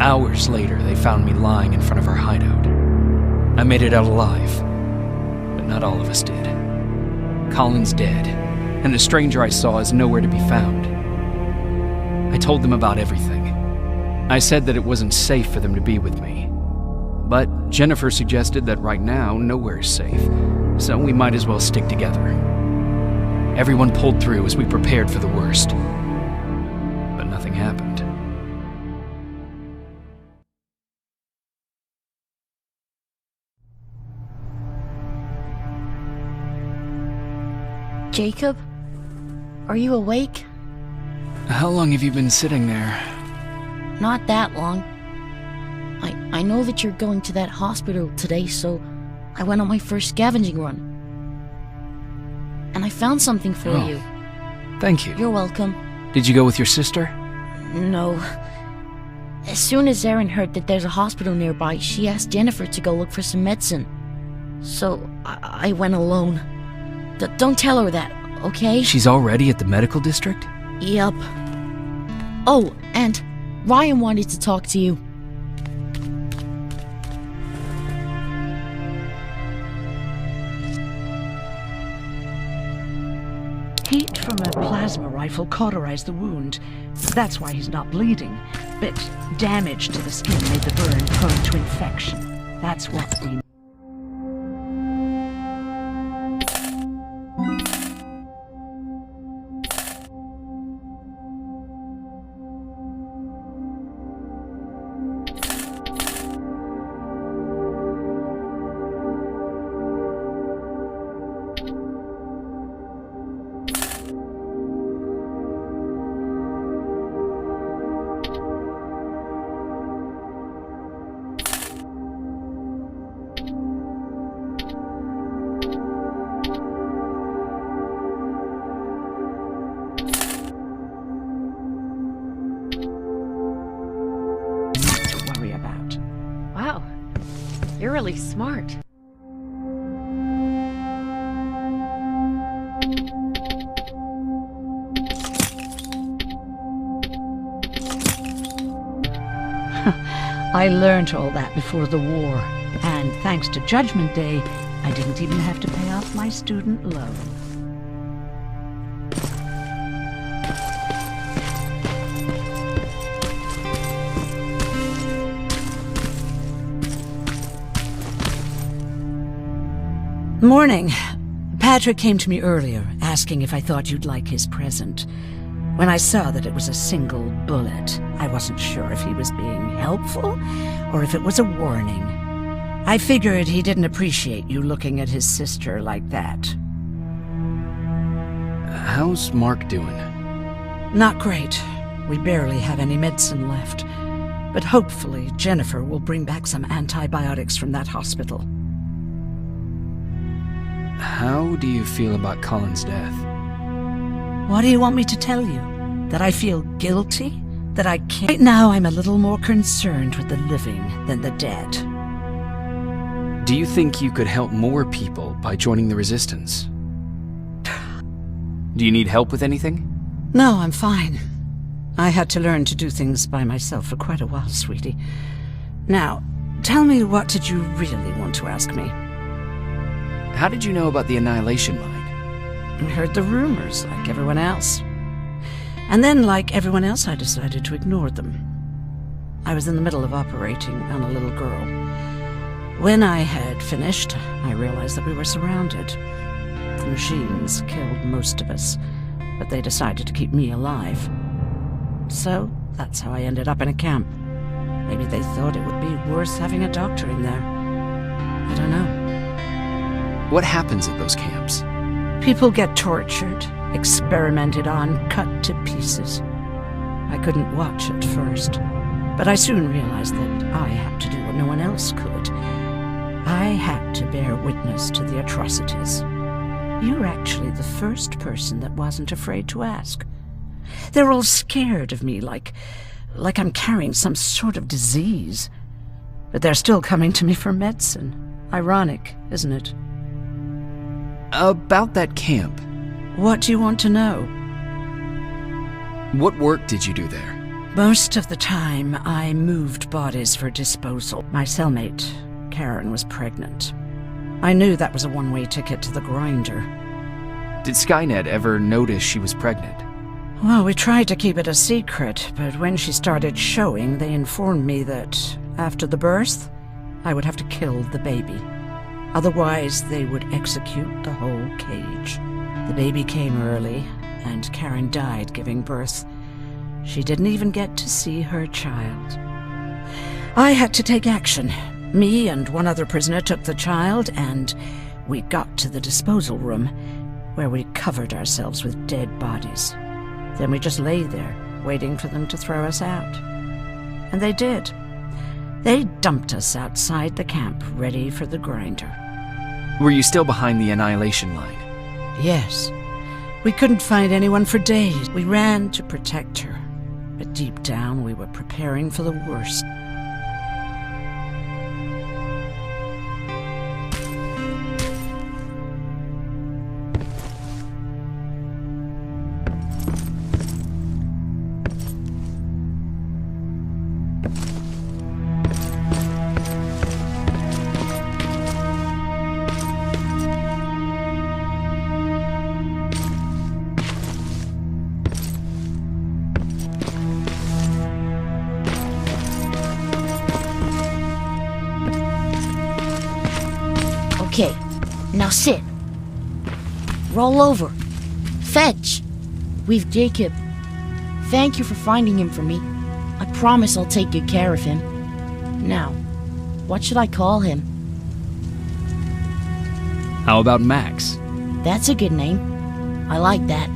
Hours later, they found me lying in front of our hideout. I made it out alive, but not all of us did. Colin's dead, and the stranger I saw is nowhere to be found. I told them about everything. I said that it wasn't safe for them to be with me. But Jennifer suggested that right now, nowhere is safe, so we might as well stick together. Everyone pulled through as we prepared for the worst, but nothing happened. Jacob? Are you awake? How long have you been sitting there? Not that long. I know that you're going to that hospital today, so I went on my first scavenging run. And I found something for you. Thank you. You're welcome. Did you go with your sister? No. As soon as Erin heard that there's a hospital nearby, she asked Jennifer to go look for some medicine. So I went alone. Don't tell her that, okay? She's already at the medical district? Yep. Oh, and Ryan wanted to talk to you. Heat from a plasma rifle cauterized the wound. That's why he's not bleeding. But damage to the skin made the burn prone to infection. That's what we... Wow, you're really smart. I learned all that before the war, and thanks to Judgment Day, I didn't even have to pay off my student loan. Morning. Patrick came to me earlier, asking if I thought you'd like his present. When I saw that it was a single bullet, I wasn't sure if he was being helpful or if it was a warning. I figured he didn't appreciate you looking at his sister like that. How's Mark doing? Not great. We barely have any medicine left. But hopefully Jennifer will bring back some antibiotics from that hospital. How do you feel about Colin's death? What do you want me to tell you? That I feel guilty? That I can't? Right now I'm a little more concerned with the living than the dead. Do you think you could help more people by joining the Resistance? Do you need help with anything? No, I'm fine. I had to learn to do things by myself for quite a while, sweetie. Now, tell me, what did you really want to ask me? How did you know about the Annihilation Mine? I heard the rumors, like everyone else. And then, like everyone else, I decided to ignore them. I was in the middle of operating on a little girl. When I had finished, I realized that we were surrounded. The machines killed most of us, but they decided to keep me alive. So, that's how I ended up in a camp. Maybe they thought it would be worth having a doctor in there. I don't know. What happens at those camps? People get tortured, experimented on, cut to pieces. I couldn't watch at first, but I soon realized that I had to do what no one else could. I had to bear witness to the atrocities. You were actually the first person that wasn't afraid to ask. They're all scared of me, like I'm carrying some sort of disease. But they're still coming to me for medicine. Ironic, isn't it? About that camp. What do you want to know? What work did you do there? Most of the time, I moved bodies for disposal. My cellmate, Karen, was pregnant. I knew that was a one-way ticket to the grinder. Did Skynet ever notice she was pregnant? Well, we tried to keep it a secret, but when she started showing, they informed me that after the birth, I would have to kill the baby. Otherwise, they would execute the whole cage. The baby came early, and Karen died giving birth. She didn't even get to see her child. I had to take action. Me and one other prisoner took the child, and we got to the disposal room, where we covered ourselves with dead bodies. Then we just lay there, waiting for them to throw us out. And they did. They dumped us outside the camp, ready for the grinder. Were you still behind the annihilation line? Yes. We couldn't find anyone for days. We ran to protect her. But deep down, we were preparing for the worst. Okay, now sit. Roll over. Fetch. We've Jacob. Thank you for finding him for me. I promise I'll take good care of him. Now, what should I call him? How about Max? That's a good name. I like that.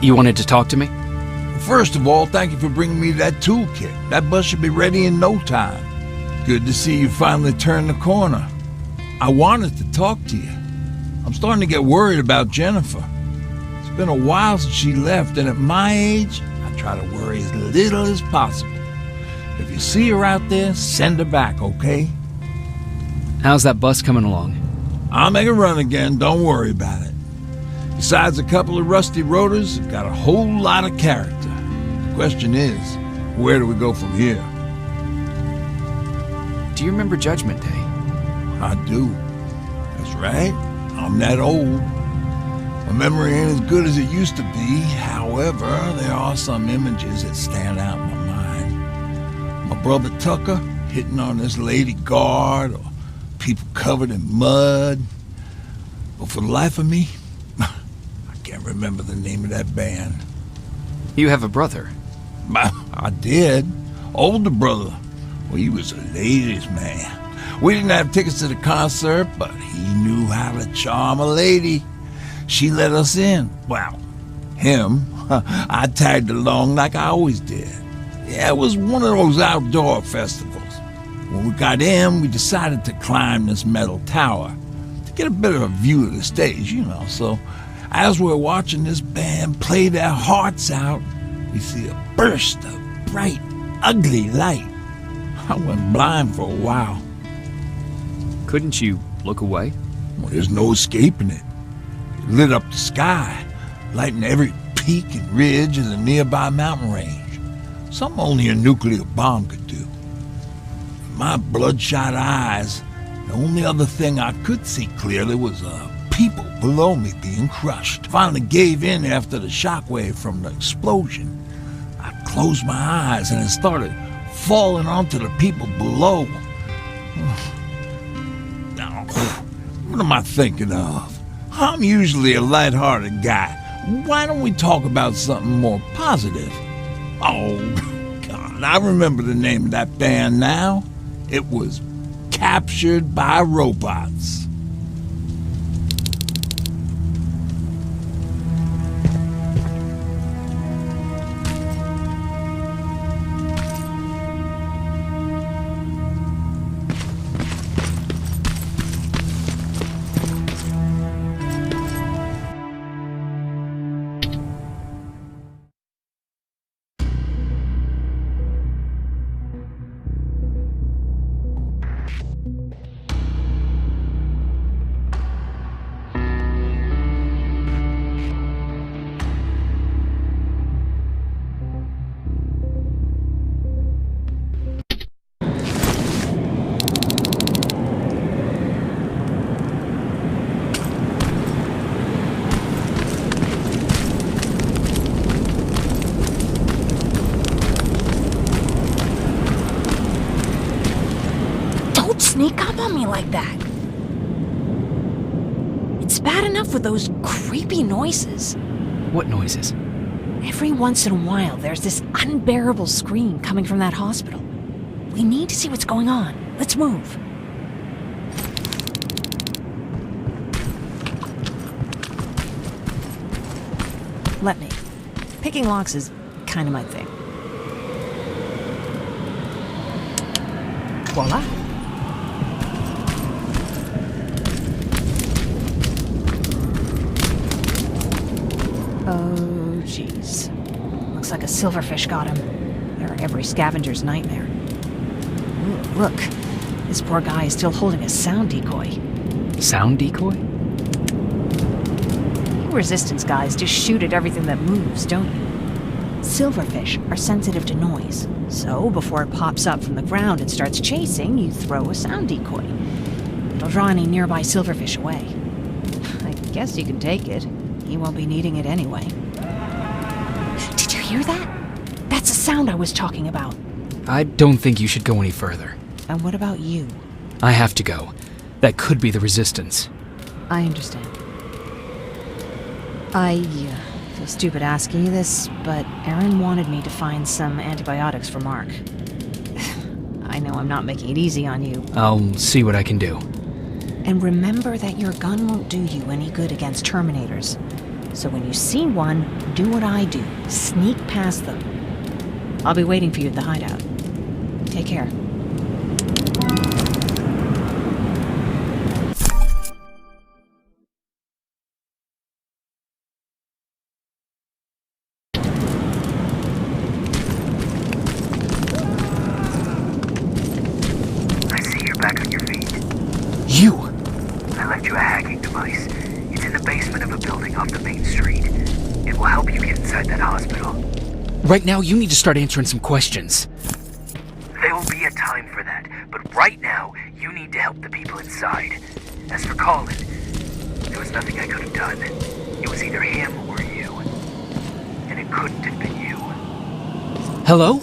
You wanted to talk to me? First of all, thank you for bringing me that toolkit. That bus should be ready in no time. Good to see you finally turned the corner. I wanted to talk to you. I'm starting to get worried about Jennifer. It's been a while since she left, and at my age, I try to worry as little as possible. If you see her out there, send her back, okay? How's that bus coming along? I'll make a run again, don't worry about it. Besides a couple of rusty rotors, it's got a whole lot of character. The question is, where do we go from here? Do you remember Judgment Day? I do. That's right. I'm that old. My memory ain't as good as it used to be. However, there are some images that stand out in my mind. My brother Tucker hitting on this lady guard, or people covered in mud. But for the life of me, I can't remember the name of that band. You have a brother. I did. Older brother. Well, he was a ladies' man. We didn't have tickets to the concert, but he knew how to charm a lady. She let us in. Well, him. I tagged along like I always did. Yeah, it was one of those outdoor festivals. When we got in, we decided to climb this metal tower to get a bit of a view of the stage, you know. So as we're watching this band play their hearts out, we see a burst of bright, ugly light. I went blind for a while. Couldn't you look away? Well, there's no escaping it. It lit up the sky, lighting every peak and ridge of the nearby mountain range. Something only a nuclear bomb could do. In my bloodshot eyes, the only other thing I could see clearly was people below me being crushed. Finally gave in after the shockwave from the explosion. I closed my eyes and it started falling onto the people below. Now, what am I thinking of? I'm usually a lighthearted guy. Why don't we talk about something more positive? Oh, God, I remember the name of that band now. It was Captured by Robots. sneak up on me like that? It's bad enough with those creepy noises. What noises? Every once in a while, there's this unbearable scream coming from that hospital. We need to see what's going on. Let's move. Let me. Picking locks is kind of my thing. Voila. Oh, jeez. Looks like a silverfish got him. They're every scavenger's nightmare. Ooh, look. This poor guy is still holding a sound decoy. Sound decoy? You resistance guys just shoot at everything that moves, don't you? Silverfish are sensitive to noise, so before it pops up from the ground and starts chasing, you throw a sound decoy. It'll draw any nearby silverfish away. I guess you can take it. He won't be needing it anyway. Did you hear that? That's the sound I was talking about. I don't think you should go any further. And what about you? I have to go. That could be the resistance. I understand. I feel stupid asking you this, but Erin wanted me to find some antibiotics for Mark. I know I'm not making it easy on you. I'll see what I can do. And remember that your gun won't do you any good against Terminators. So when you see one, do what I do. Sneak past them. I'll be waiting for you at the hideout. Take care. I see you're back on your feet. You! I left you a hacking device. It's in the basement of a building off the main street. It will help you get inside that hospital. Right now, you need to start answering some questions. There will be a time for that, but right now, you need to help the people inside. As for Colin, there was nothing I could have done. It was either him or you. And it couldn't have been you. Hello?